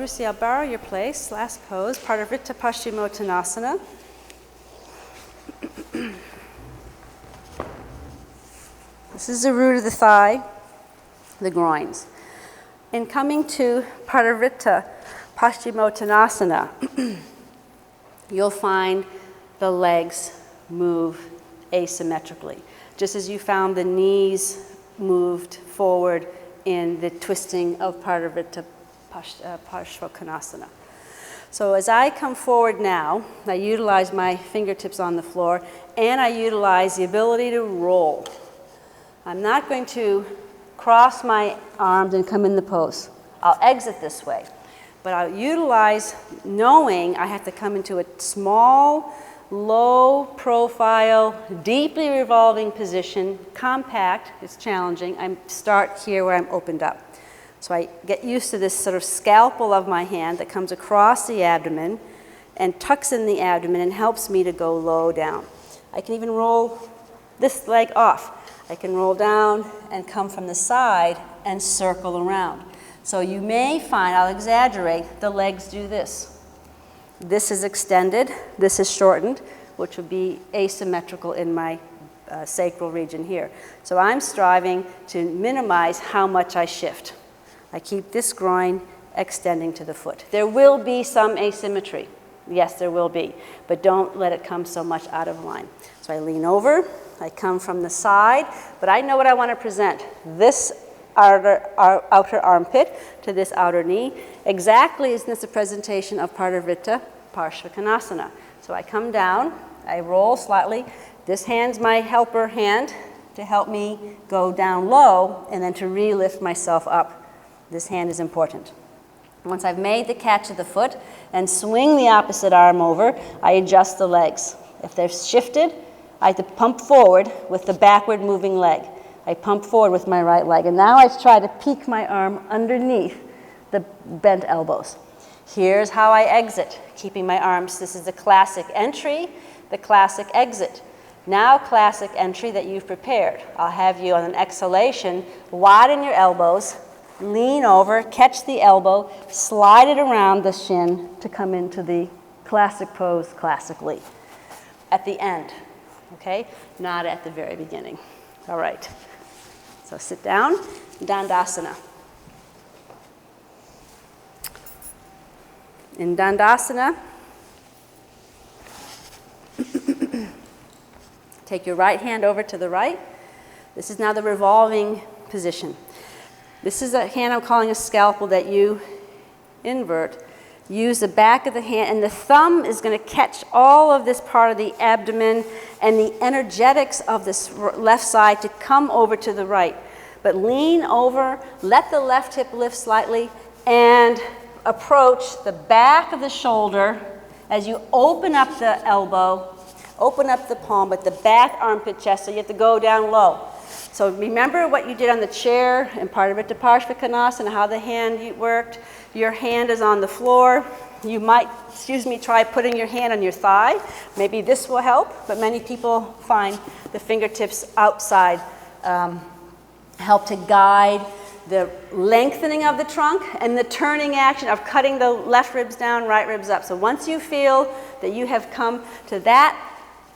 Brucey, I'll borrow your place. Last pose, Parivrtta Paschimottanasana. This is the root of the thigh, the groins. In coming to Parivrtta Paschimottanasana, you'll find the legs move asymmetrically, just as you found the knees moved forward in the twisting of Parivrtta Paschimottanasana. So as I come forward now, I utilize my fingertips on the floor and I utilize the ability to roll. I'm not going to cross my arms and come in the pose. I'll exit this way, but I'll utilize knowing I have to come into a small, low profile, deeply revolving position, compact, it's challenging. I start here where I'm opened up. So I get used to this sort of scalpel of my hand that comes across the abdomen and tucks in the abdomen and helps me to go low down. I can even roll this leg off. I can roll down and come from the side and circle around. So you may find, I'll exaggerate, the legs do this. This is extended, this is shortened, which would be asymmetrical in my sacral region here. So I'm striving to minimize how much I shift. I keep this groin extending to the foot. There will be some asymmetry. Yes, there will be, but don't let it come so much out of line. So I lean over, I come from the side, but I know what I want to present. This outer armpit to this outer knee, exactly as this a presentation of Parivrtta Paschimottanasana. So I come down, I roll slightly. This hand's my helper hand to help me go down low and then to re-lift myself up. This hand is important. Once I've made the catch of the foot and swing the opposite arm over, I adjust the legs. If they're shifted, I have to pump forward with the backward moving leg. I pump forward with my right leg. And now I try to peek my arm underneath the bent elbows. Here's how I exit, keeping my arms. This is the classic entry, the classic exit. Now classic entry that you've prepared. I'll have you on an exhalation, widen your elbows, lean over, catch the elbow, slide it around the shin to come into the classic pose classically. At the end, okay? Not at the very beginning. All right. So sit down, Dandasana. In Dandasana, take your right hand over to the right. This is now the revolving position. This is a hand I'm calling a scalpel that you invert. Use the back of the hand, and the thumb is going to catch all of this part of the abdomen and the energetics of this left side to come over to the right. But lean over, let the left hip lift slightly, and approach the back of the shoulder as you open up the elbow, open up the palm, but the back armpit chest, so you have to go down low. So remember what you did on the chair in Parivrtta Paschimottanasana, how the hand worked. Your hand is on the floor. You might, try putting your hand on your thigh. Maybe this will help, but many people find the fingertips outside help to guide the lengthening of the trunk and the turning action of cutting the left ribs down, right ribs up. So once you feel that you have come to that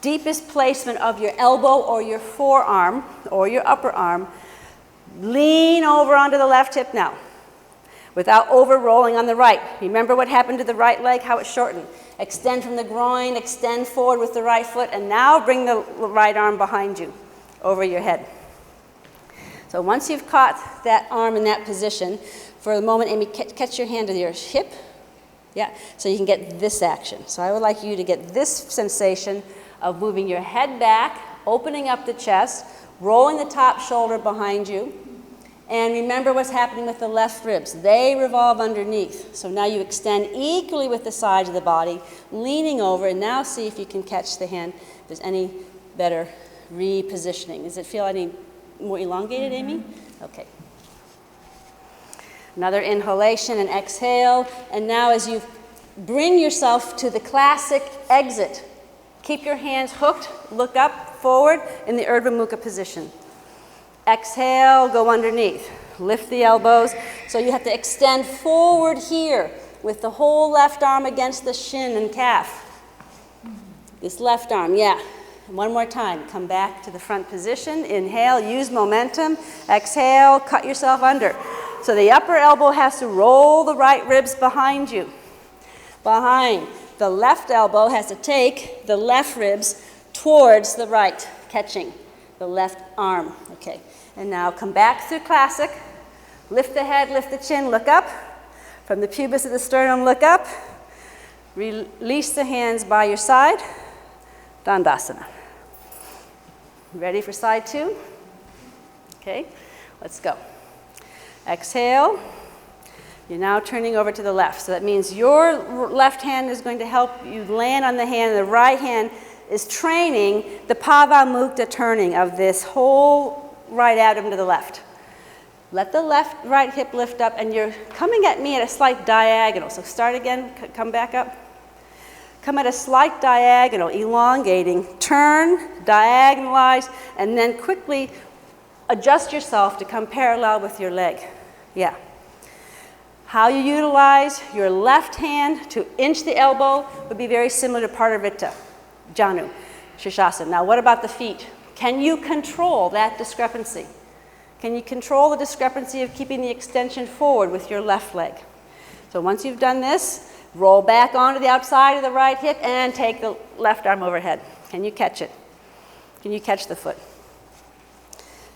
deepest placement of your elbow or your forearm or your upper arm, lean over onto the left hip now without over rolling on the right. Remember what happened to the right leg, how it shortened. Extend from the groin, extend forward with the right foot, and now bring the right arm behind you over your head. So once you've caught that arm in that position, for a moment, Amy, catch your hand to your hip. Yeah, so you can get this action. So I would like you to get this sensation of moving your head back, opening up the chest, rolling the top shoulder behind you, and remember what's happening with the left ribs. They revolve underneath. So now you extend equally with the sides of the body, leaning over, and now see if you can catch the hand. If there's any better repositioning. Does it feel any more elongated, Amy? Okay. Another inhalation and exhale, and now as you bring yourself to the classic exit, keep your hands hooked, look up, forward in the Urdhva Mukha position. Exhale, go underneath. Lift the elbows. So you have to extend forward here. with the whole left arm against the shin and calf. This left arm, yeah. One more time, come back to the front position. Inhale, use momentum. Exhale, cut yourself under. So the upper elbow has to roll the right ribs behind you. Behind. The left elbow has to take the left ribs towards the right, catching the left arm. Okay, and now come back through classic. Lift the head, lift the chin, look up. From the pubis of the sternum, look up. Release the hands by your side. Dandasana. Ready for side 2? Okay, let's go. Exhale. You're now turning over to the left. So that means your left hand is going to help you land on the hand. The right hand is training the Parivrtta turning of this whole right abdomen to the left. Let the right hip lift up, and you're coming at me at a slight diagonal. So start again, come back up. Come at a slight diagonal, elongating, turn, diagonalize, and then quickly adjust yourself to come parallel with your leg. Yeah. How you utilize your left hand to inch the elbow would be very similar to Parivrtta, Janu, Shirshasana. Now what about the feet? Can you control that discrepancy? Can you control the discrepancy of keeping the extension forward with your left leg? So once you've done this, roll back onto the outside of the right hip and take the left arm overhead. Can you catch it? Can you catch the foot?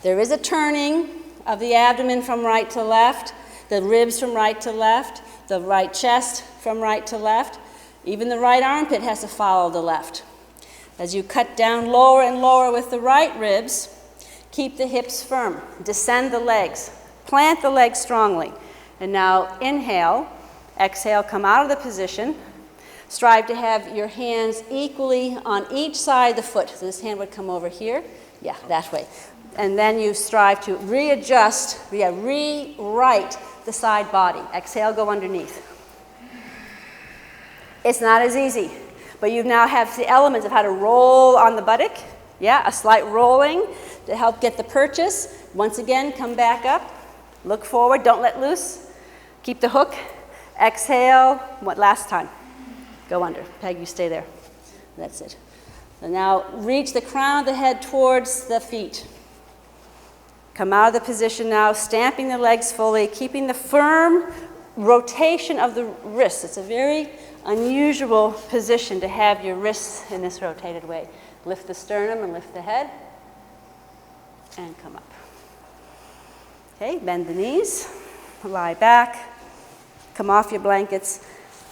There is a turning of the abdomen from right to left, the ribs from right to left, the right chest from right to left. Even the right armpit has to follow the left. As you cut down lower and lower with the right ribs, keep the hips firm. Descend the legs. Plant the legs strongly. And now inhale. Exhale, come out of the position. Strive to have your hands equally on each side of the foot. So this hand would come over here. Yeah, that way. And then you strive to readjust, rewrite the side body. Exhale, go underneath. It's not as easy, but you now have the elements of how to roll on the buttock. Yeah, a slight rolling to help get the purchase. Once again, come back up. Look forward, don't let loose. Keep the hook. Exhale, what last time? Go under. Peg, you stay there. That's it. So now reach the crown of the head towards the feet. Come out of the position now, stamping the legs fully, keeping the firm rotation of the wrists. It's a very unusual position to have your wrists in this rotated way. Lift the sternum and lift the head, and come up. Okay, bend the knees, lie back, come off your blankets,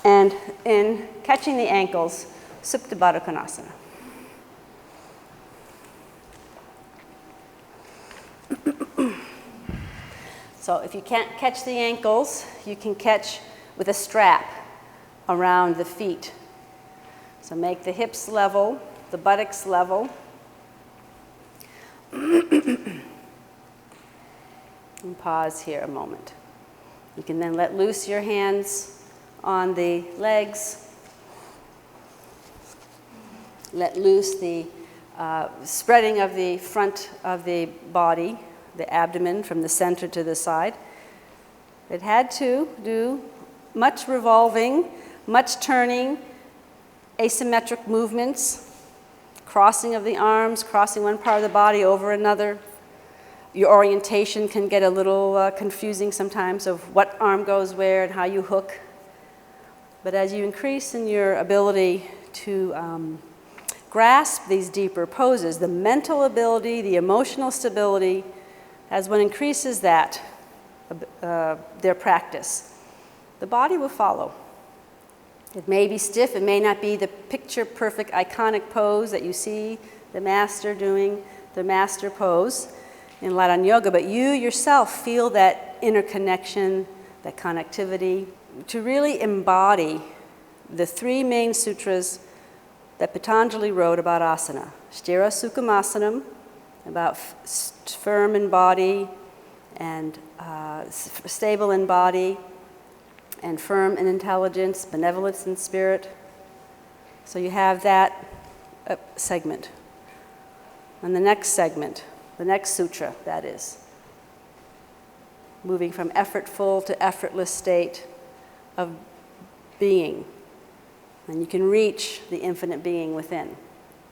and in catching the ankles, Supta Baddha Konasana. So if you can't catch the ankles, you can catch with a strap around the feet. So make the hips level, the buttocks level. And pause here a moment. You can then let loose your hands on the legs. Let loose the spreading of the front of the body, the abdomen from the center to the side. It had to do much revolving, much turning, asymmetric movements, crossing of the arms, crossing one part of the body over another. Your orientation can get a little confusing sometimes of what arm goes where and how you hook. But as you increase in your ability to grasp these deeper poses, the mental ability, the emotional stability, as one increases that, their practice, the body will follow. It may be stiff, it may not be the picture-perfect iconic pose that you see the master doing, the master pose in Lerner yoga, but you yourself feel that interconnection, that connectivity, to really embody the three main sutras that Patanjali wrote about asana. Sthira Sukhamasana, about firm in body and stable in body, and firm in intelligence, benevolence in spirit. So you have that segment. And the next segment, the next sutra, that is, moving from effortful to effortless state of being. And you can reach the infinite being within.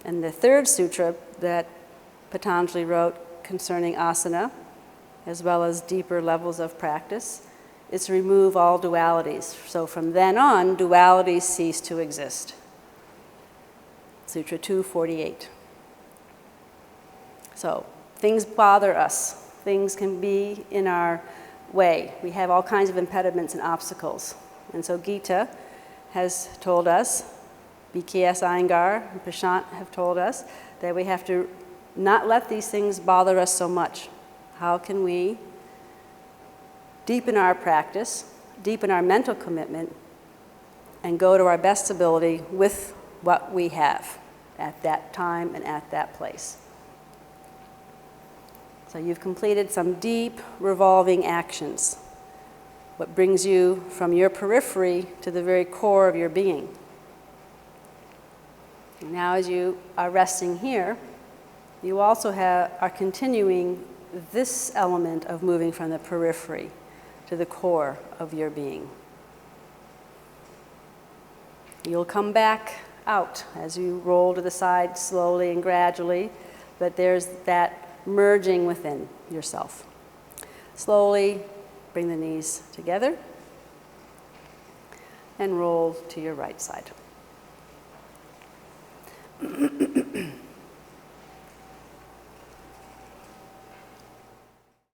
And the third sutra that Patanjali wrote concerning asana, as well as deeper levels of practice, is to remove all dualities. So from then on, dualities cease to exist. Sutra 248. So things bother us. Things can be in our way. We have all kinds of impediments and obstacles. And so Gita has told us, BKS Iyengar and Prashant have told us, that we have to not let these things bother us so much. How can we deepen our practice, deepen our mental commitment, and go to our best ability with what we have at that time and at that place? So you've completed some deep revolving actions, what brings you from your periphery to the very core of your being. And now as you are resting here, you also are continuing this element of moving from the periphery to the core of your being. You'll come back out as you roll to the side slowly and gradually, but there's that merging within yourself. Slowly bring the knees together and roll to your right side.